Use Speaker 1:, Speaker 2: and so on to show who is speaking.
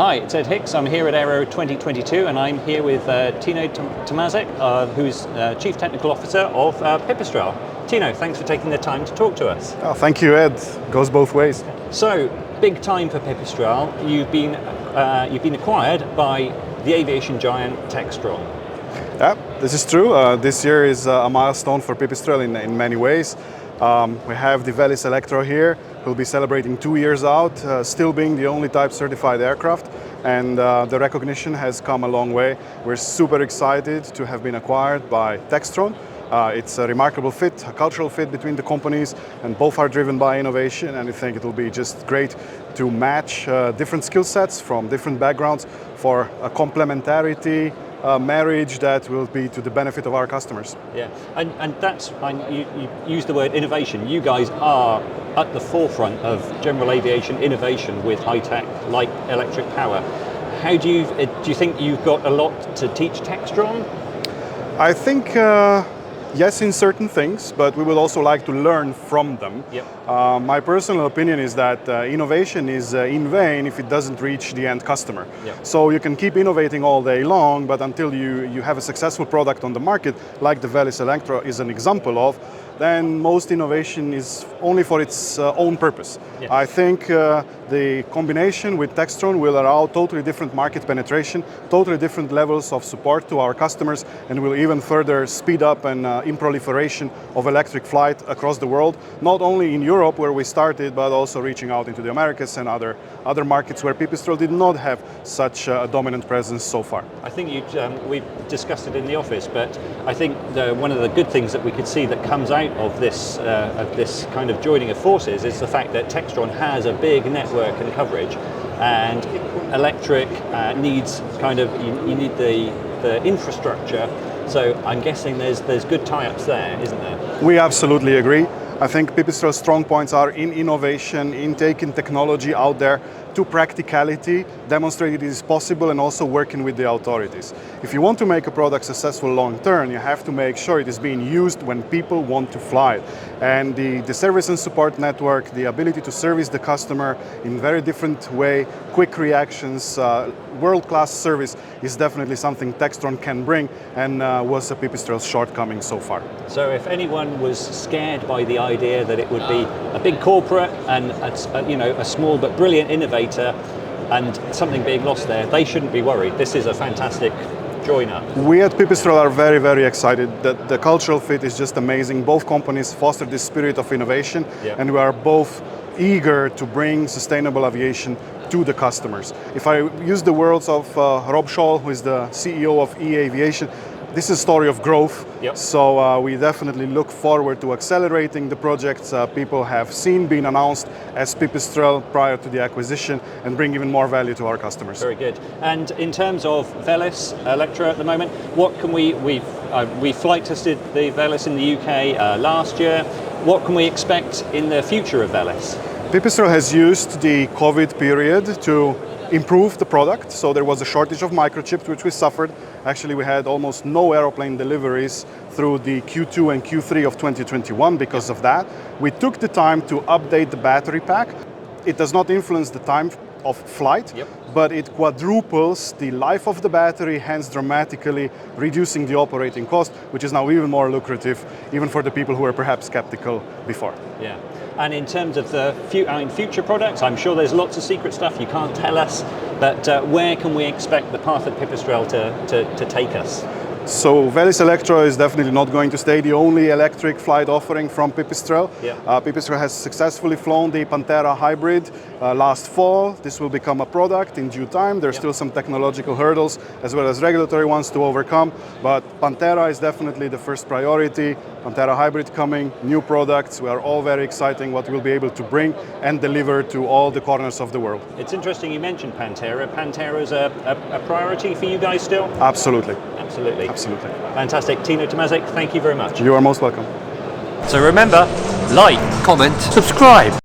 Speaker 1: Hi, it's Ed Hicks. I'm here at AERO 2022 and I'm here with Tine Tomažič, who's Chief Technical Officer of Pipistrel. Tino, thanks for taking the time to talk to us.
Speaker 2: Oh, thank you, Ed. Goes both ways.
Speaker 1: So, big time for Pipistrel. You've been acquired by the aviation giant Textron.
Speaker 2: Yeah, this is true. This year is a milestone for Pipistrel in many ways. We have the Velis Electro here. We'll be celebrating 2 years out, still being the only type certified aircraft, and the recognition has come a long way. We're super excited to have been acquired by Textron. It's a remarkable fit, a cultural fit between the companies, and both are driven by innovation, and I think it will be just great to match different skill sets from different backgrounds for a complementarity marriage that will be to the benefit of our customers.
Speaker 1: Yeah, and that's fine. You use the word innovation. You guys are at the forefront of general aviation innovation with high tech like electric power. How do you think you've got a lot to teach Textron?
Speaker 2: I think yes, in certain things, but we would also like to learn from them.
Speaker 1: Yep.
Speaker 2: My personal opinion is that innovation is in vain if it doesn't reach the end customer.
Speaker 1: Yep.
Speaker 2: So you can keep innovating all day long, but until you have a successful product on the market, like the Velis Electro is an example of, then most innovation is only for its own purpose.
Speaker 1: Yes.
Speaker 2: I think the combination with Textron will allow totally different market penetration, totally different levels of support to our customers, and will even further speed up in proliferation of electric flight across the world, not only in Europe where we started, but also reaching out into the Americas and other markets where Pipistrel did not have such a dominant presence so far.
Speaker 1: I think we discussed it in the office, but I think one of the good things that we could see that comes out of this kind of joining of forces is the fact that Textron has a big network and coverage, and electric needs you need the infrastructure. So I'm guessing there's good tie-ups there, isn't there?
Speaker 2: We absolutely agree. I think Pipistrel's strong points are in innovation, in taking technology out there to practicality, demonstrate it is possible, and also working with the authorities. If you want to make a product successful long term, you have to make sure it is being used when people want to fly it. And the service and support network, the ability to service the customer in very different way, quick reactions, world-class service is definitely something Textron can bring, and was a Pipistrel's shortcoming so far.
Speaker 1: So if anyone was scared by the idea that it would be a big corporate and a small but brilliant innovator and something being lost there, they shouldn't be worried. This is a fantastic join-up.
Speaker 2: We at Pipistrel are very, very excited. The cultural fit is just amazing. Both companies foster this spirit of innovation,
Speaker 1: yep.
Speaker 2: And we are both eager to bring sustainable aviation to the customers. If I use the words of Rob Scholl, who is the CEO of Aviation, this is a story of growth.
Speaker 1: Yep.
Speaker 2: So we definitely look forward to accelerating the projects people have seen being announced as Pipistrel prior to the acquisition, and bring even more value to our customers.
Speaker 1: Very good. And in terms of Velis Electro at the moment, what can we flight tested the Velis in the UK last year. What can we expect in the future of Velis?
Speaker 2: Pipistrel has used the COVID period to improve the product. So there was a shortage of microchips, which we suffered. Actually, we had almost no aeroplane deliveries through the Q2 and Q3 of 2021 because of that. We took the time to update the battery pack. It does not influence the time of flight,
Speaker 1: yep.
Speaker 2: But it quadruples the life of the battery, hence dramatically reducing the operating cost, which is now even more lucrative, even for the people who were perhaps skeptical before.
Speaker 1: Yeah. And in terms of the future products, I'm sure there's lots of secret stuff you can't tell us, but where can we expect the path of Pipistrel to take us?
Speaker 2: So Velis Electro is definitely not going to stay the only electric flight offering from Pipistrel.
Speaker 1: Yeah.
Speaker 2: Pipistrel has successfully flown the Pantera Hybrid last fall. This will become a product in due time. There's still some technological hurdles as well as regulatory ones to overcome, but Pantera is definitely the first priority. Pantera Hybrid coming, new products. We are all very excited what we'll be able to bring and deliver to all the corners of the world.
Speaker 1: It's interesting you mentioned Pantera. Pantera is a priority for you guys still?
Speaker 2: Absolutely.
Speaker 1: Absolutely.
Speaker 2: Absolutely.
Speaker 1: Fantastic. Tine Tomažič, thank you very much.
Speaker 2: You are most welcome.
Speaker 3: So remember, like, comment, subscribe.